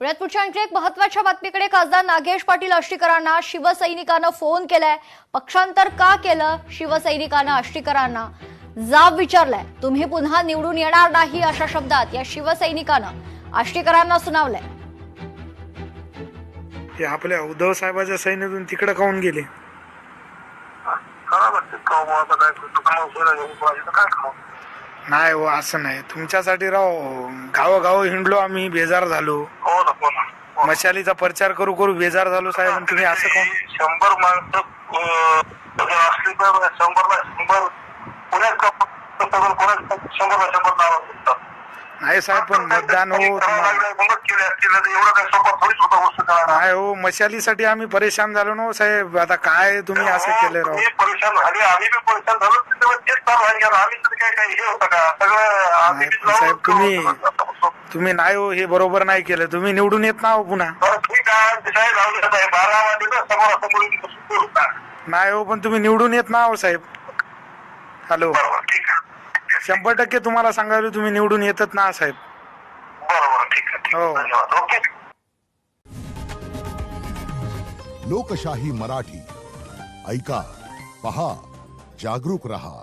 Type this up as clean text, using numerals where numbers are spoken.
पुण्यात पुढच्या आणखी एक महत्त्वाच्या बातमीकडे खासदार नागेश पाटील आष्टीकरांना शिवसैनिकांना फोन केलाय। पक्षांतर का केलं? शिवसैनिकांना आष्टीकरांना जाब विचारलाय। तुम्ही पुन्हा निवडून येणार नाही अशा शब्दात या शिवसैनिकांना आष्टीकरांना सुनावलंय। हे आपल्या उद्धव साहेबांच्या सैन्यातून तिकडे काऊन गेले? नाही हो, असं नाही। तुमच्यासाठी राव गावोगाव हिंडलो आम्ही, बेजार झालो। मशालीचा प्रचार करू करू बेजार झालो साहेब। आणि तुम्ही असं कोण 100 माणसं असली तर 100 पुण्यात नाही साहेब, पण मतदान हो नाही हो, मशालीसाठी आम्ही परेशान झालो ना साहेब। आता काय तुम्ही असं केलं राव? परेशान झाले, आम्ही बी परेशान झालो। साहेब तुम्ही नाही हो, हे बरोबर नाही केलं। तुम्ही निवडून येत ना हो पुन्हा। नाही हो, पण तुम्ही निवडून येत ना हो साहेब। हॅलो, 100% तुम्हाला सांगायला तुम्ही निवडून येतच ना साहेब। हो, लोकशाही मराठी ऐका, पहा, जागरूक रहा।